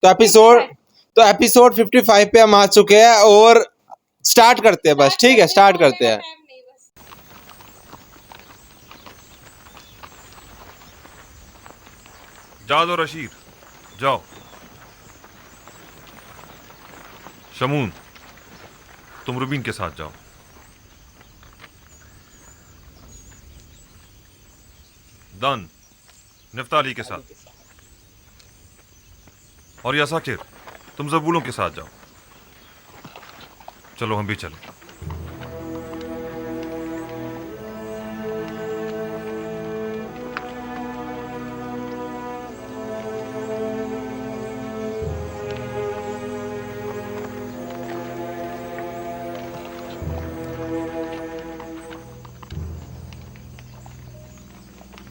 तो एपिसोड 55 पे हम आ चुके हैं और स्टार्ट करते हैं बस। ठीक है, स्टार्ट करते हैं। जाओ दो रशीद, जाओ। शमून, तुम रुबीन के साथ जाओ। दन, निफ्ताली के साथ। और या साकिर, तुम जबूलों के साथ जाओ। चलो हम भी चलें।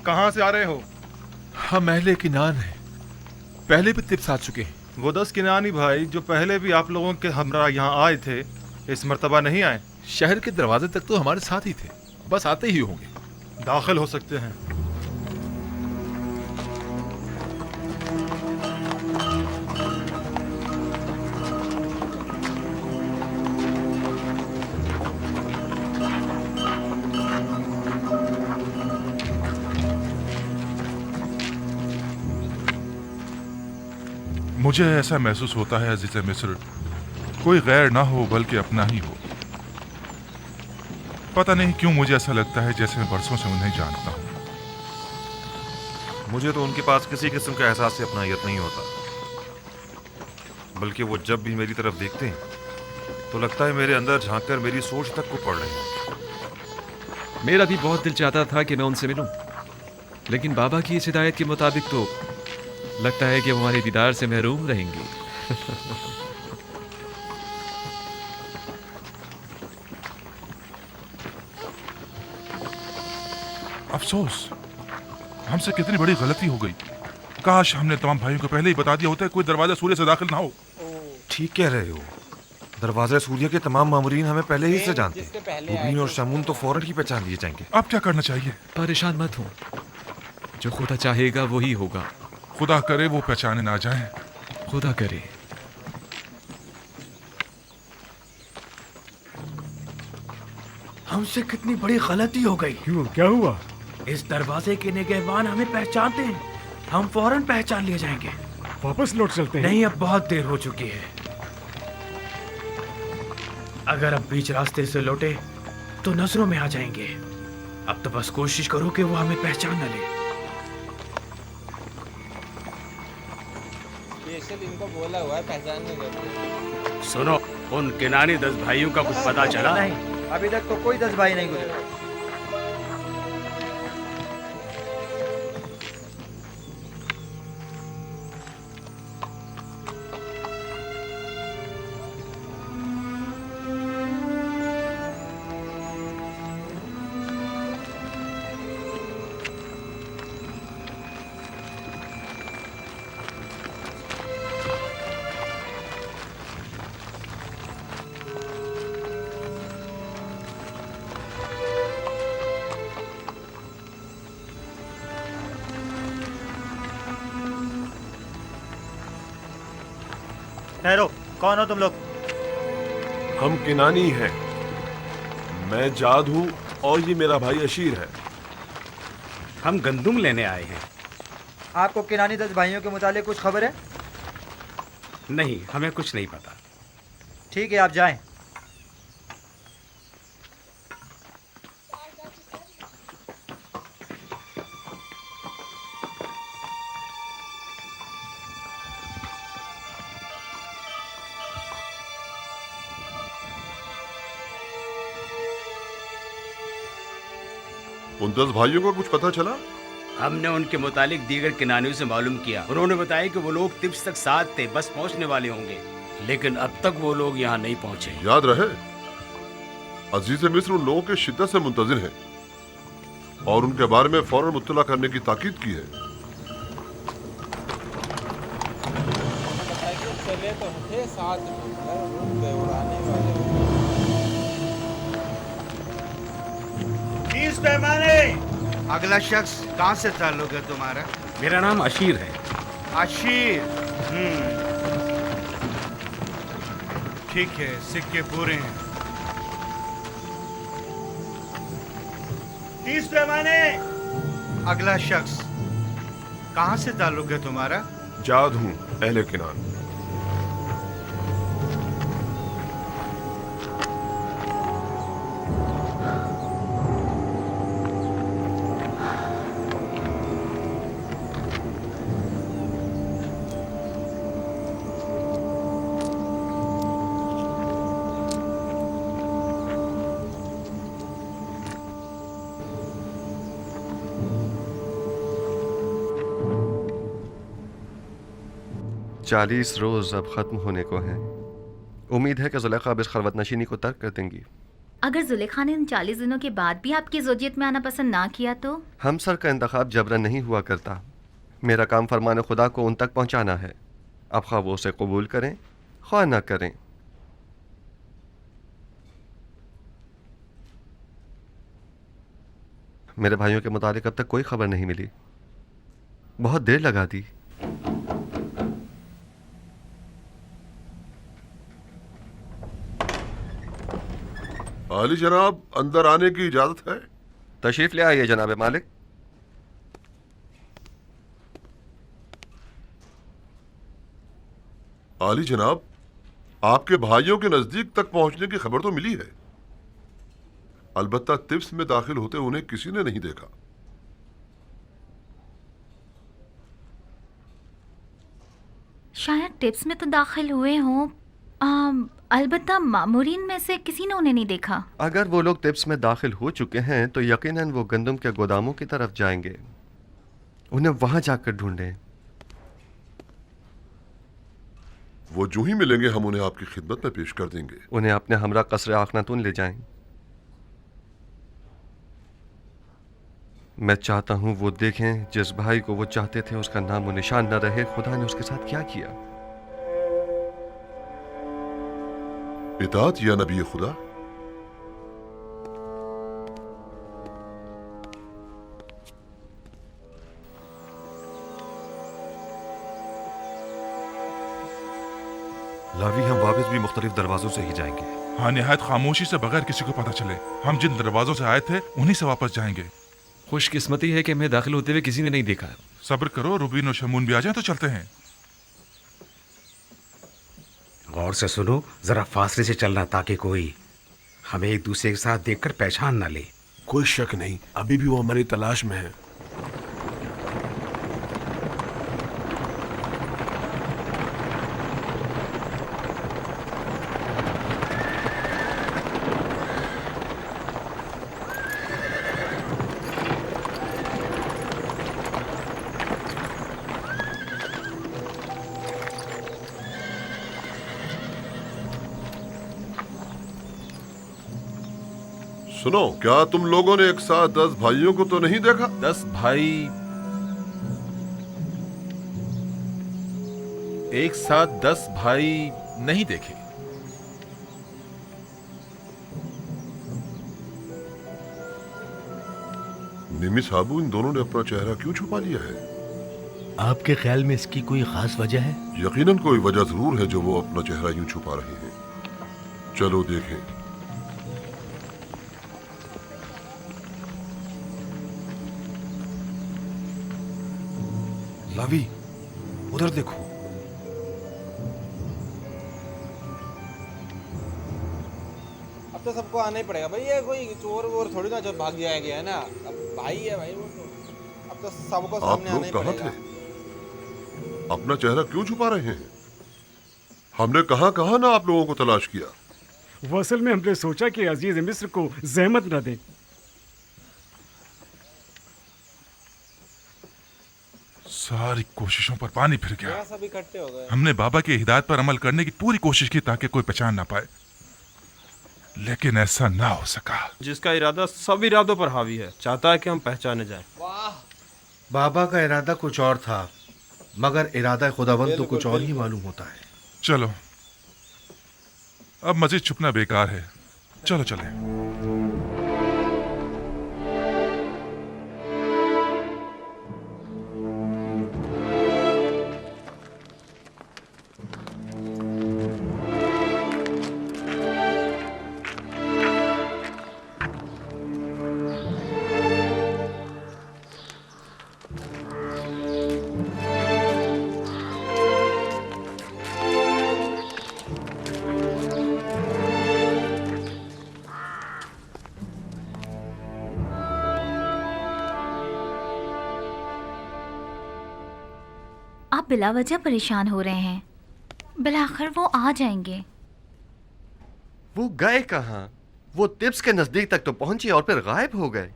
कहाँ से आ रहे हो? हम अहले किनान हैं, पहले भी तिब्स आ चुके हैं। वो 10 किनानी भाई जो पहले भी आप लोगों के हमरा यहाँ आए थे, इस मर्तबा नहीं आए। शहर के दरवाजे तक तो हमारे साथ ही थे, बस आते ही होंगे। दाखिल हो सकते हैं। मुझे ऐसा महसूस होता है अजीज मिस्र, कोई गैर ना हो बल्कि अपना ही हो। पता नहीं क्यों मुझे ऐसा लगता है जैसे मैं बरसों से उन्हें जानता हूँ। मुझे तो उनके पास किसी किस्म का एहसास से अपनाहियत नहीं होता, बल्कि वो जब भी मेरी तरफ देखते हैं तो लगता है मेरे अंदर झांककर मेरी सोच तक को पढ़ रहे हैं। मेरा भी बहुत दिल चाहता था कि मैं उनसे मिलूं, लेकिन बाबा की इस हिदायत के मुताबिक तो लगता है कि वो हमारे दीदार से महरूम रहेंगे। अफसोस, हमसे कितनी बड़ी गलती हो गई। काश हमने तमाम भाइयों को पहले ही बता दिया होता है कोई दरवाजा सूर्य से दाखिल ना हो। ठीक कह रहे हो, दरवाजा सूर्य के तमाम मामूरीन हमें पहले ही से जानते हैं। रुबीन और शमून तो फौरन ही पहचान लिए जाएंगे। अब क्या करना चाहिए? परेशान मत हो, जो खुदा चाहेगा वही होगा। खुदा करे वो पहचाने ना जाए। खुदा करे। हमसे कितनी बड़ी गलती हो गई। क्यों, क्या हुआ? इस दरवाजे के निगहबान हमें पहचानते हैं, हम फौरन पहचान लिए जाएंगे। वापस लौट चलते हैं। नहीं, अब बहुत देर हो चुकी है। अगर अब बीच रास्ते से लौटे तो नजरों में आ जाएंगे। अब तो बस कोशिश करो कि वो हमें पहचान न ले। इनको बोला हुआ है पहचानने के। सुनो, उन किनानी 10 भाइयों का कुछ पता चला? नहीं, अभी तक तो कोई 10 भाई नहीं गुजरे। ठहरो, कौन हो तुम लोग? हम किनानी हैं। मैं जाद हूँ और ये मेरा भाई अशीर है। हम गंदुम लेने आए हैं। आपको किनानी 10 भाइयों के मुतालिक कुछ खबर है? नहीं, हमें कुछ नहीं पता। ठीक है, आप जाएं। उन 10 भाइयों का कुछ पता चला? हमने उनके मुतालिक दीगर किनानियों से मालूम किया। उन्होंने बताया कि वो लोग तिब्स तक साथ थे, बस पहुंचने वाले होंगे, लेकिन अब तक वो लोग यहाँ नहीं पहुंचे। याद रहे, अजीज मिस्र उन लोगों के शिद्दत से मुंतजिर हैं और उनके बारे में फौरन मुत्तला करने की ताकीद की है। चले तो थे साथ में, उड़ाने वाले। अगला शख्स कहाँ से ताल्लुक है तुम्हारा? मेरा नाम अशीर है। अशीर, ठीक है, सिक्के पूरे हैं। 30 पैमाने। अगला शख्स, कहाँ से ताल्लुक है तुम्हारा? जाद हूँ, अहले किनान। चालीस रोज अब खत्म होने को हैं। उम्मीद है कि जुलेखा अब इस खलवत नशीनी को तर्क कर देंगी। अगर जुलेखा ने उन 40 दिनों के बाद भी आपकी ज़ौजियत में आना पसंद ना किया तो? हमसर का इंतखाब जबरन नहीं हुआ करता। मेरा काम फरमान खुदा को उन तक पहुंचाना है। अब ख्वाह वो उसे कबूल करें ख्वाह ना करें। मेरे भाइयों के मुतालिक अब तक कोई खबर नहीं मिली। बहुत देर लगा दी। आली जनाब, अंदर आने की इजाजत है? तशरीफ ले आइए जनाब मालिक। आली जनाब, आपके भाइयों के नजदीक तक पहुंचने की खबर तो मिली है, अलबत्ता तिब्स में दाखिल होते उन्हें किसी ने नहीं देखा। शायद टिप्स में तो दाखिल हुए हों, अलबत्ता मामूरीन में से किसी ने उन्हें नहीं देखा। अगर वो लोग टिप्स में दाखिल हो चुके हैं तो यकीनन वो गंदम के गोदामों की तरफ जाएंगे। उन्हें वहां जाकर ढूंढें। वो जो ही मिलेंगे हम उन्हें आपकी खिदमत में पेश कर देंगे। उन्हें अपने हमरा कसर आखनातून ले जाएं। मैं चाहता हूं वो देखें जिस भाई को वो चाहते थे उसका नाम वो निशान न रहे। खुदा ने उसके साथ क्या किया। इताअत या नबी खुदा। लावी, हम वापस भी मुख्तलिफ दरवाजों से ही जाएंगे। हाँ, निहायत खामोशी से, बगैर किसी को पता चले। हम जिन दरवाजों से आए थे उन्हीं से वापस जाएंगे। खुशकिस्मती है कि मैं दाखिल होते हुए किसी ने नहीं देखा। सब्र करो, रुबीन और शमून भी आ जाए तो चलते हैं। गौर से सुनो, जरा फासले से चलना ताकि कोई हमें एक दूसरे के साथ देखकर पहचान ना ले। कोई शक नहीं, अभी भी वो हमारी तलाश में है। सुनो, क्या तुम लोगों ने एक साथ 10 भाइयों को तो नहीं देखा? 10 भाई एक साथ 10 भाई नहीं देखे। निमी साहबू, इन दोनों ने अपना चेहरा क्यों छुपा लिया है? आपके ख्याल में इसकी कोई खास वजह है? यकीनन कोई वजह जरूर है जो वो अपना चेहरा यूं छुपा रहे हैं। चलो देखें। लावी, उधर देखो। अब तो सबको आना ही पड़ेगा भाई, ये कोई चोर वोर थोड़ी ना जो भाग जाएगा, है ना। अब भाई है भाई वो तो, अब तो सबको सामने आना ही पड़ेगा। आप लोग कहाँ थे? अपना चेहरा क्यों छुपा रहे हैं? हमने कहाँ ना आप लोगों को तलाश किया। वो असल में हमने सोचा कि अजीज मिस्र को जहमत न दें। सारी कोशिशों पर पानी फिर गया। सब इकट्ठे हो गए। हमने बाबा की हिदायत पर अमल करने की पूरी कोशिश की ताकि कोई पहचान ना पाए, लेकिन ऐसा ना हो सका। जिसका इरादा सब इरादों पर हावी है, चाहता है कि हम पहचाने जाएं। बाबा का इरादा कुछ और था, मगर इरादा खुदावंद तो कुछ और ही मालूम होता है। चलो, अब मजीद छुपना बेकार है। चलो चलें। बिला वजह परेशान हो रहे हैं। बिलाखिर वो आ जाएंगे। वो गए कहाँ? वो तिब्स के नजदीक तक तो पहुंचे और फिर गायब हो गए।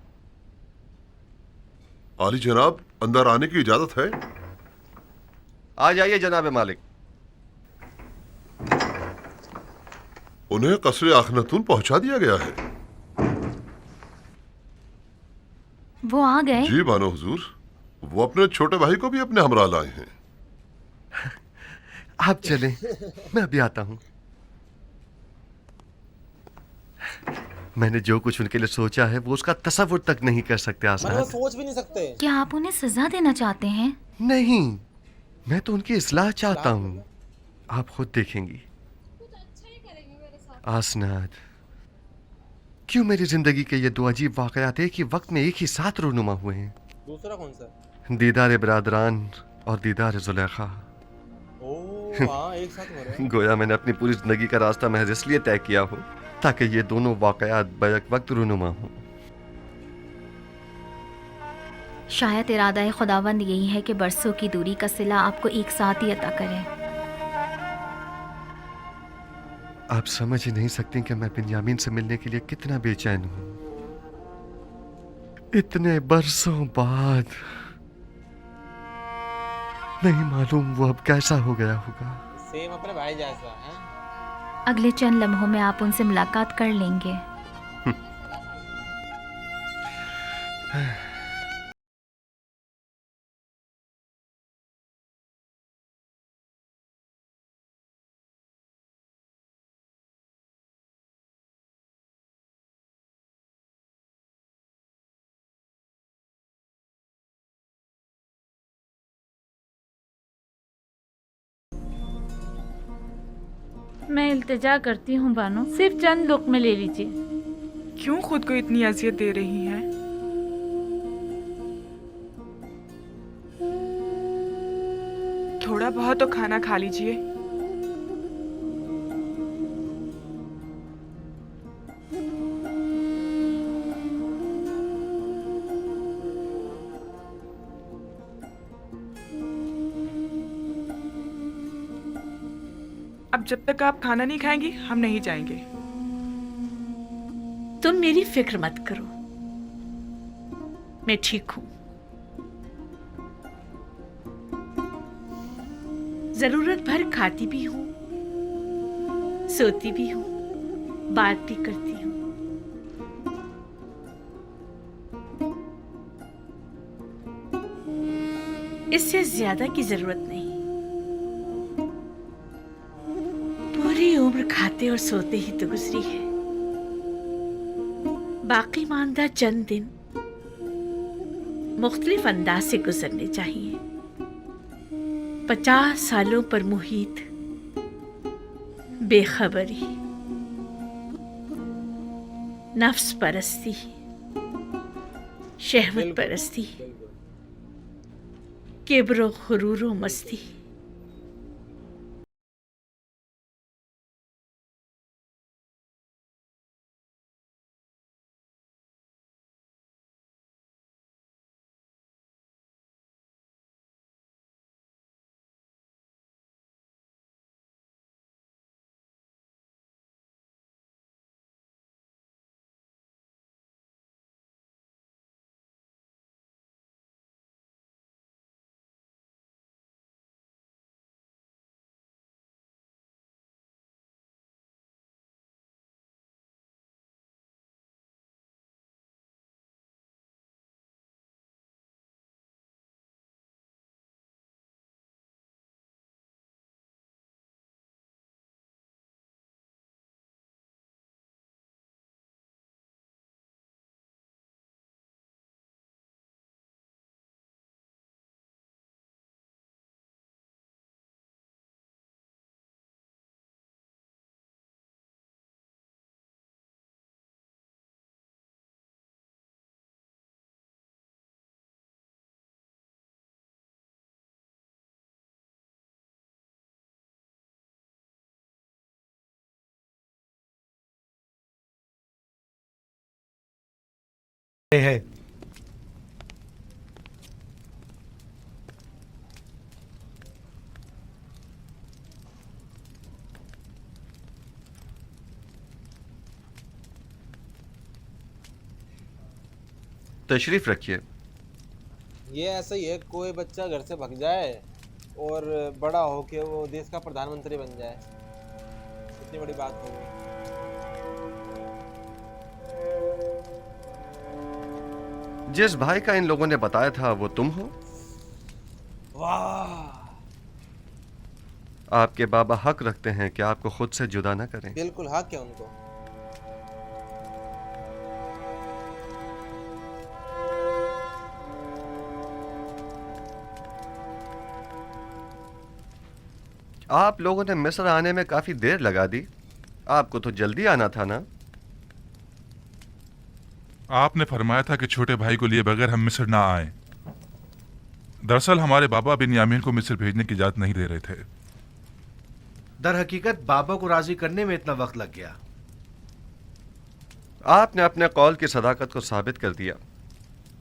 आली जनाब, अंदर आने की इजाजत है? आ जाइए जनाब मालिक। उन्हें कसरे आखनतून पहुंचा दिया गया है। वो आ गए? जी बानो हुजूर, वो अपने छोटे भाई को भी अपने हमरा लाए हैं। आप चलें, मैं अभी आता हूं। मैंने जो कुछ उनके लिए सोचा है वो उसका तसव्वुर तक नहीं कर सकते आसाद। सोच भी नहीं सकते। क्या आप उन्हें सजा देना चाहते हैं? नहीं, मैं तो उनकी इस्लाह चाहता हूं। आप खुद देखेंगी। आसनाद, क्यों मेरी जिंदगी के ये दो अजीब वाकयात एक ही वक्त में एक ही साथ रूनुमा हुए हैं? दूसरा कौन सा? दीदार बरादरान और दीदार जुलेखा। हाँ, एक साथ हो रहे हैं। गोया मैंने अपनी पूरी जिंदगी का रास्ता महज इसलिए तय किया हो ताकि ये दोनों वाकयात बैक वक्त रूनुमा हो। शायद इरादा खुदावंद यही है कि बरसों की दूरी का सिला आपको एक साथ ही अता करे। आप समझ ही नहीं सकती कि मैं बिन्यामीन से मिलने के लिए कितना बेचैन हूं। इतने बरसों बाद। नहीं मालूम वो अब कैसा हो गया होगा। सेम अपने भाई जैसा है। अगले चंद लम्हों में आप उनसे मुलाकात कर लेंगे। मैं इल्तिजा करती हूँ बानो, सिर्फ चंद लुक़्मे ले लीजिए। क्यों खुद को इतनी अजियत दे रही हैं? थोड़ा बहुत तो खाना खा लीजिए। अब जब तक आप खाना नहीं खाएंगी हम नहीं जाएंगे। तुम मेरी फिक्र मत करो, मैं ठीक हूं। जरूरत भर खाती भी हूं, सोती भी हूं, बात भी करती हूं। इससे ज्यादा की जरूरत नहीं। पूरी उम्र खाते और सोते ही तो गुजरी है। बाकी मानदा चंद दिन मुख्तलिफ अंदाज से गुजरने चाहिए। 50 सालों पर मुहित बेखबरी, नफ्स परस्ती, शहवत परस्ती, किब्र गुरूर व मस्ती, है। तशरीफ़ रखिए। ये ऐसा ही है, कोई बच्चा घर से भाग जाए और बड़ा होके वो देश का प्रधानमंत्री बन जाए, इतनी बड़ी बात हो गई। जिस भाई का इन लोगों ने बताया था वो तुम हो? वाह, आपके बाबा हक रखते हैं कि आपको खुद से जुदा ना करें। बिल्कुल हक है उनको। आप लोगों ने मिस्र आने में काफी देर लगा दी, आपको तो जल्दी आना था ना? आपने फरमाया था कि छोटे भाई को लिए बगैर हम मिस्र ना आए। दरअसल हमारे बाबा बिन्यामीन को मिस्र भेजने की इजाजत नहीं दे रहे थे। दर हकीकत बाबा को राजी करने में इतना वक्त लग गया। आपने अपने कौल की सदाकत को साबित कर दिया,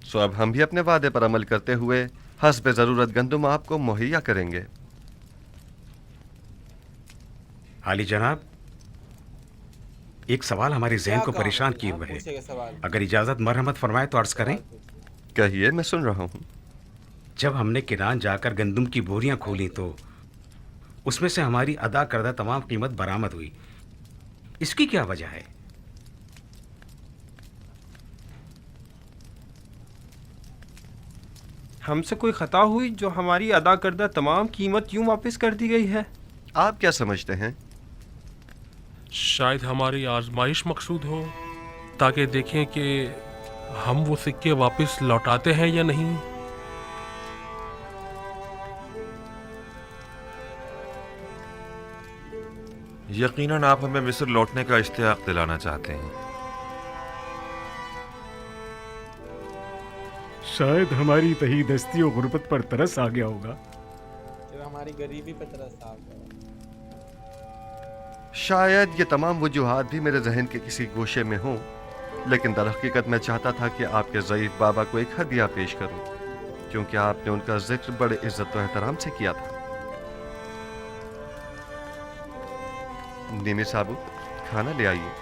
सो अब हम भी अपने वादे पर अमल करते हुए हस्ब ज़रूरत गंदुम आपको मुहैया करेंगे। आली जनाब, एक सवाल हमारे जहन को परेशान किए हुए है, अगर इजाजत मरहमत फरमाए तो अर्ज करें। कहिए, मैं सुन रहा हूँ। जब हमने किरान जाकर गंदम की बोरियां खोली तो उसमें से हमारी अदा करदा तमाम कीमत बरामद हुई, इसकी क्या वजह है? हमसे कोई खता हुई जो हमारी अदा करदा तमाम कीमत यूं वापस कर दी गई है? आप क्या समझते हैं? शायद हमारी आजमाइश मकसूद हो, ताकि देखें कि हम वो सिक्के वापस लौटाते हैं या नहीं। यकीनन आप हमें मिस्र लौटने का इश्तियाक दिलाना चाहते हैं। शायद हमारी तही दस्ती और गुर्बत पर तरस आ गया होगा। जो हमारी गरीबी पे तरस आ गया। शायद ये तमाम वजूहात भी मेरे जहन के किसी गोशे में हों, लेकिन दर हकीकत मैं चाहता था कि आपके ज़ईफ़ बाबा को एक हदिया पेश करूं, क्योंकि आपने उनका जिक्र बड़े इज्जत और एहतराम से किया था। नीमी साबू, खाना ले आइए।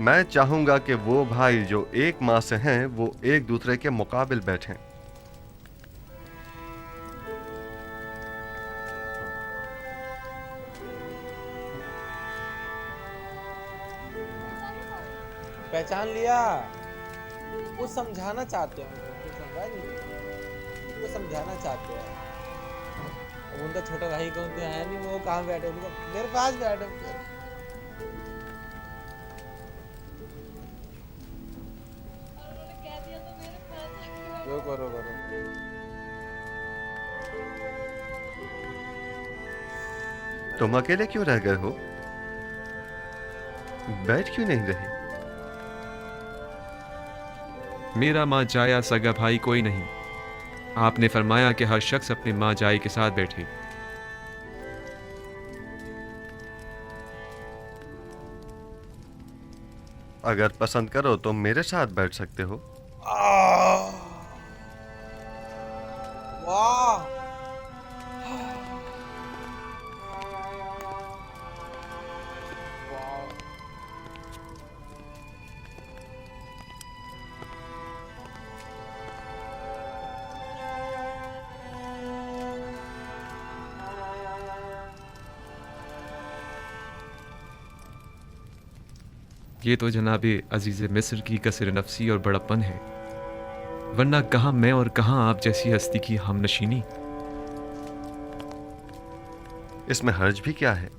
मैं चाहूंगा कि वो भाई जो एक माँ से हैं वो एक दूसरे के मुकाबिल बैठें। पहचान लिया? वो समझाना चाहते हैं उनको, समझा नहीं, वो समझाना चाहते हैं। अब उनका छोटा भाई कौन तो है नहीं, वो कहाँ बैठे, मेरे पास बैठे। रोको रोको रोको। तुम अकेले क्यों रह गए हो? बैठ क्यों नहीं रहे? मेरा माँ जाया सगा भाई कोई नहीं। आपने फरमाया कि हर शख्स अपनी माँ जाई के साथ बैठे। अगर पसंद करो तो मेरे साथ बैठ सकते हो। वाह, ये तो जनाबे अजीज़ मिस्र की कसर नफसी और बड़प्पन है, वरना कहाँ मैं और कहाँ आप जैसी हस्ती की हमनशीनी। इसमें हर्ज भी क्या है?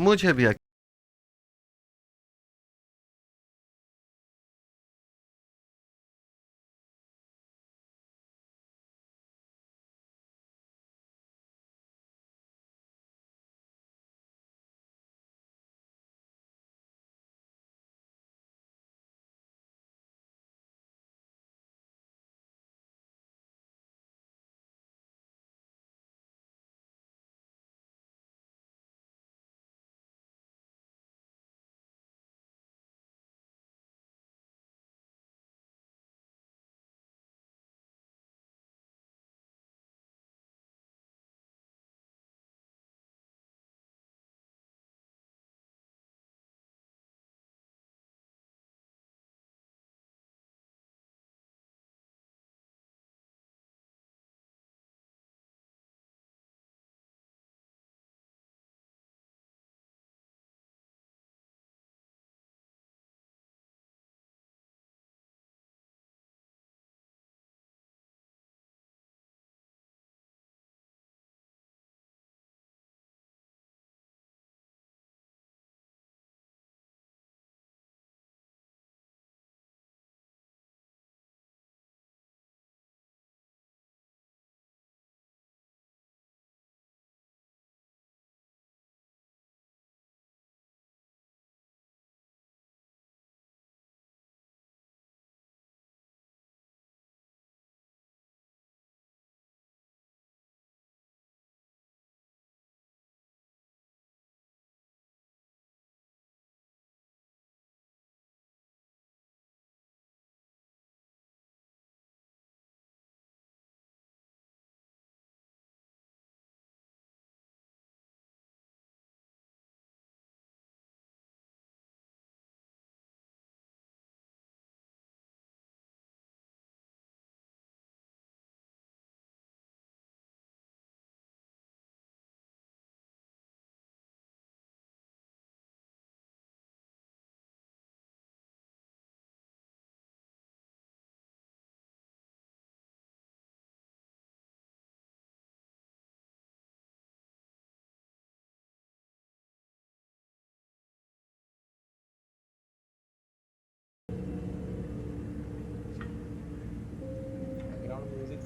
मुझे भी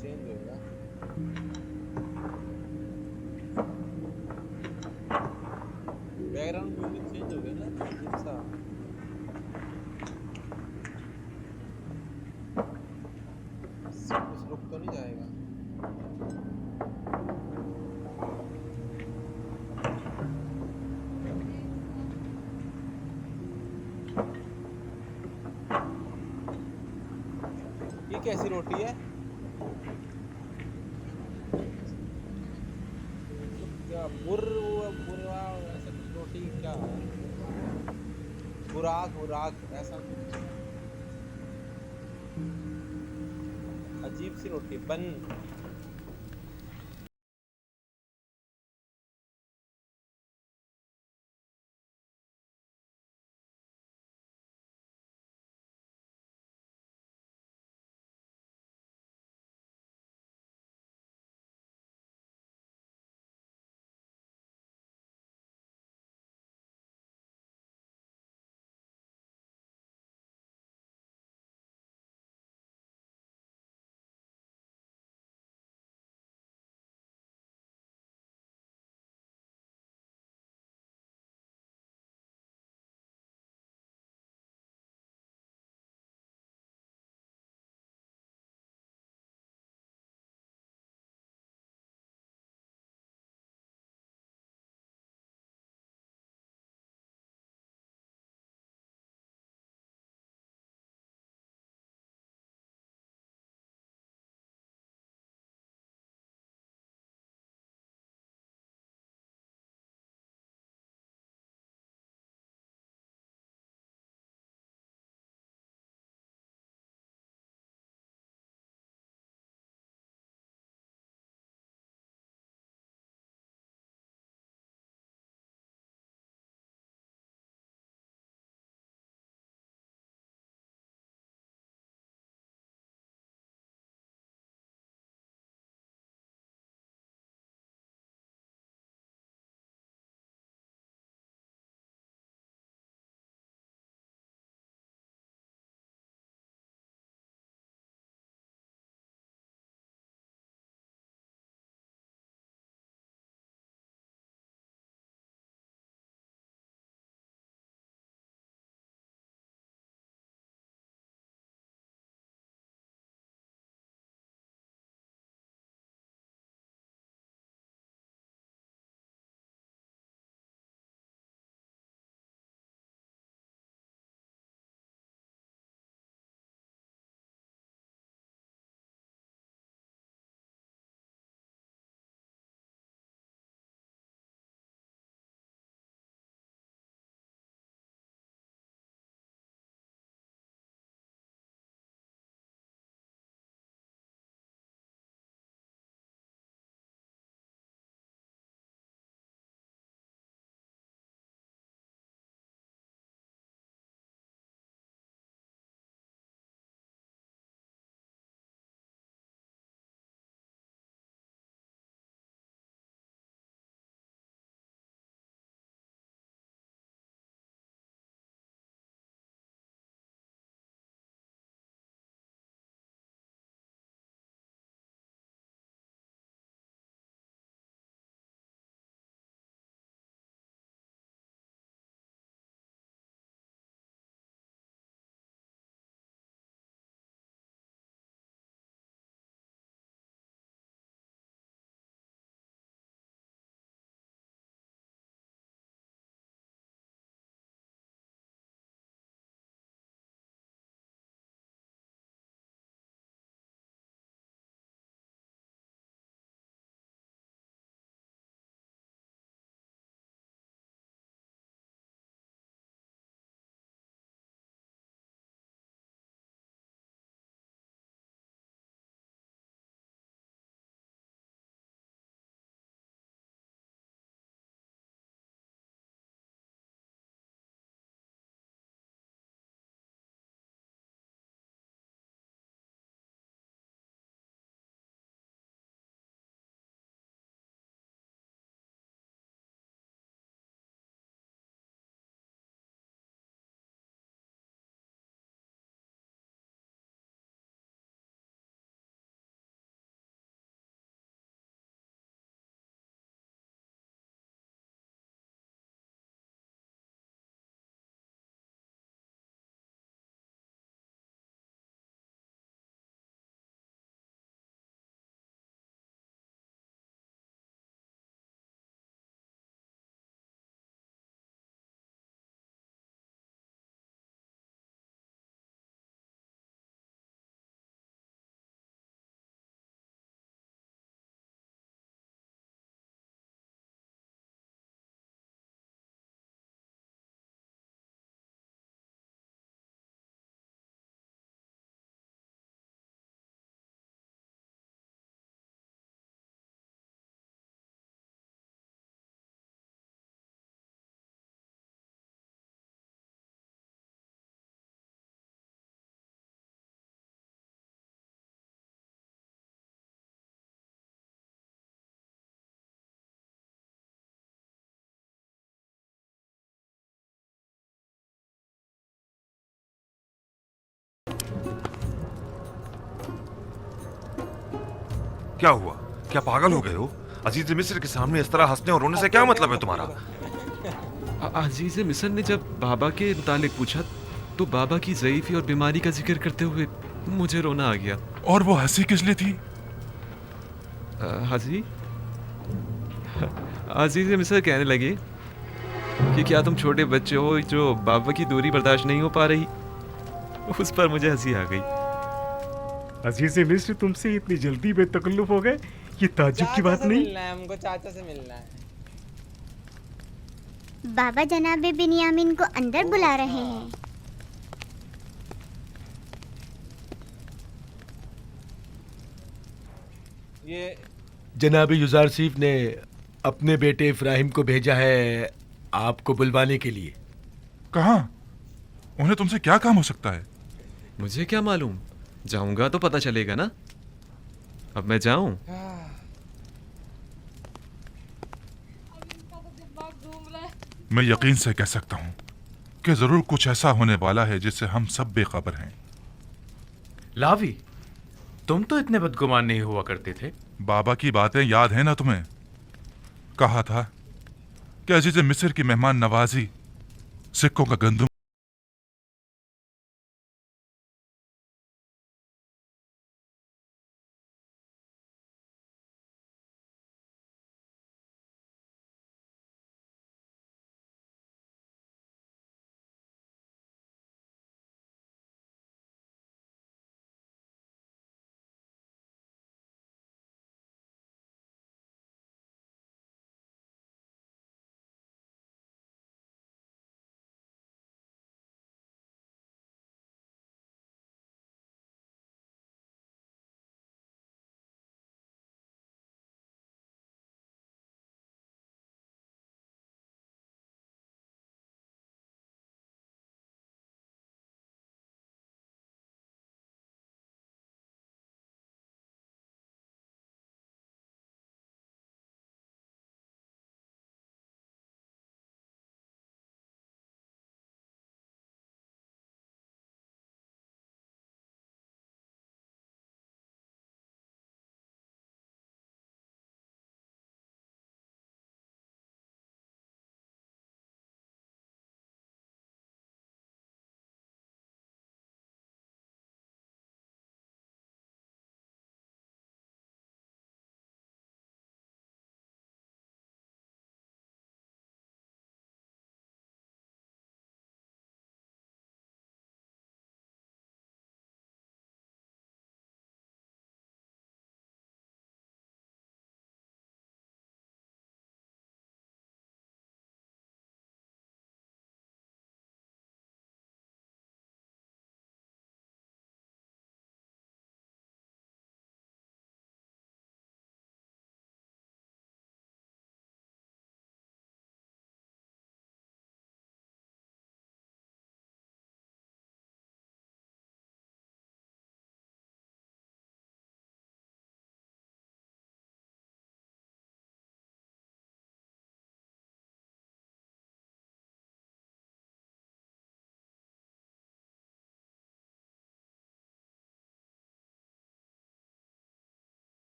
चेंज होगा। बैकग्राउंड म्यूजिक चेंज हो गया ना, अजीब सा। कुछ रुक तो नहीं जाएगा? ये कैसी रोटी है? क्या बुरा ऐसा कुछ रोटी क्या है? बुराक ऐसा अजीब सी रोटी बन। क्या हुआ? क्या पागल हो गए हो? अजीज मिस्र के सामने इस तरह हंसने और रोने से क्या मतलब है तुम्हारा? अजीज मिस्र ने जब बाबा के मुतालिक पूछा तो बाबा की ज़ईफ़ी और बीमारी का जिक्र करते हुए मुझे रोना आ गया। और वो हंसी किस लिए थी? हाजी अजीज मिस्र कहने लगे कि क्या तुम छोटे बच्चे हो जो बाबा की दूरी बर्दाश्त नहीं हो पा रही। उस पर मुझे हंसी आ गई। अजीज मिस्र तुमसे इतनी जल्दी बेतकल्लुफ हो गए, ये ताज्जुब की बात नहीं। मिलना है हमको, चाचा से मिलना है। बाबा जनाबे बिन्यामिन को अंदर बुला रहे हैं। ये जनाब युजारसीफ ने अपने बेटे इब्राहिम को भेजा है आपको बुलवाने के लिए। कहाँ? उन्हें तुमसे क्या काम हो सकता है? मुझे क्या मालूम, जाऊंगा तो पता चलेगा ना। अब मैं जाऊं? मैं यकीन से कह सकता हूं कि जरूर कुछ ऐसा होने वाला है जिससे हम सब बेखबर हैं। लावी, तुम तो इतने बदगुमान नहीं हुआ करते थे। बाबा की बातें याद है ना तुम्हें? कहा था कि अजीज मिस्र की मेहमान नवाजी सिक्कों का गंदुम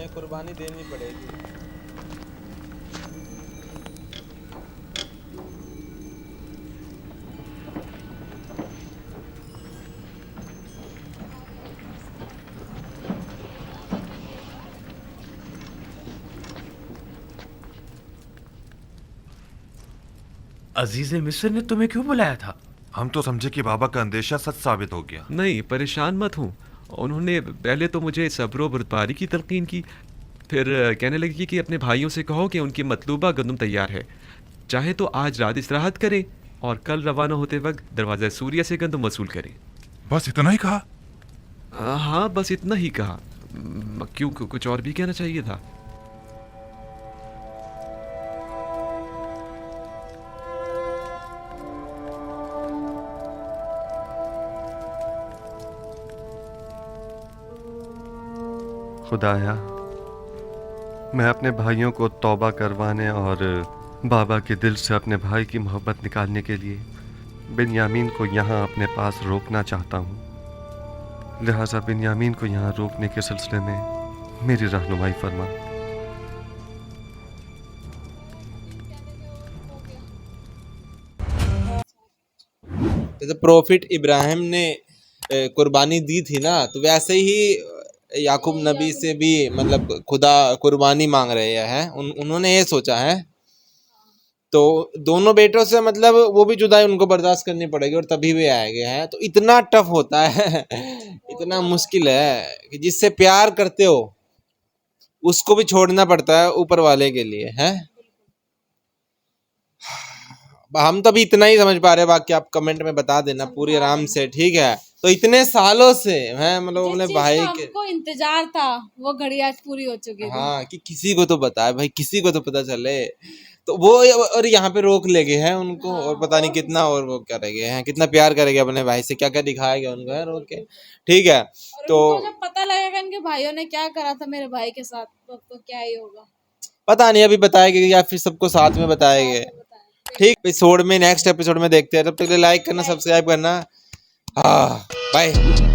उन्हें कुर्बानी देनी पड़ेगी। अजीज मिस्र ने तुम्हें क्यों बुलाया था? हम तो समझे कि बाबा का अंदेशा सच साबित हो गया। नहीं, परेशान मत हूँ। उन्होंने पहले तो मुझे सब्र व बर्दारी की तलकीन की, फिर कहने लगी कि अपने भाइयों से कहो कि उनकी मतलूबा गंदम तैयार है, चाहे तो आज रात इस्तेराहत करें और कल रवाना होते वक्त दरवाज़ा सूर्य से गंदम वसूल करें। बस इतना ही कहा? हाँ, बस इतना ही कहा। क्यों, कुछ और भी कहना चाहिए था? खुदाया, मैं अपने भाइयों को तौबा करवाने और बाबा के दिल से अपने भाई की मोहब्बत निकालने के लिए बिन्यामीन को यहाँ अपने पास रोकना चाहता हूँ। लिहाजा बिन्यामीन को यहाँ रोकने के सिलसिले में मेरी रहनुमाई फरमा। जैसे प्रोफिट इब्राहिम ने कुर्बानी दी थी ना, तो वैसे ही याकूब नबी से भी मतलब खुदा कुर्बानी मांग रहे हैं। उन्होंने ये सोचा है, तो दोनों बेटों से मतलब वो भी जुदाई उनको बर्दाश्त करनी पड़ेगी और तभी वे आएंगे हैं। तो इतना टफ होता है इतना मुश्किल है कि जिससे प्यार करते हो उसको भी छोड़ना पड़ता है ऊपर वाले के लिए, है। हम तो अभी इतना ही समझ पा रहे हैं, बाकी आप कमेंट में बता देना पूरी आराम से, ठीक है। तो इतने सालों से हैं मतलब अपने भाई के हमको इंतजार था, वो घड़ी आज पूरी हो चुकी है। हाँ, कि किसी को तो बताए भाई, किसी को तो पता चले। तो वो और यहाँ पे रोक ले गए हैं उनको, और पता नहीं कितना और वो करेंगे हैं, कितना प्यार करेंगे अपने भाई से, क्या क्या दिखाया गया उनको है रोक के, ठीक है। तो जब पता लगेगा इनके भाइयों ने क्या करा था मेरे भाई के साथ, तो क्या ही होगा पता नहीं, अभी बताएंगे या फिर सबको साथ में बताएंगे, ठीक। एपिसोड में नेक्स्ट एपिसोड में देखते हैं, तब तक लाइक करना, सब्सक्राइब करना। हाँ, बाय।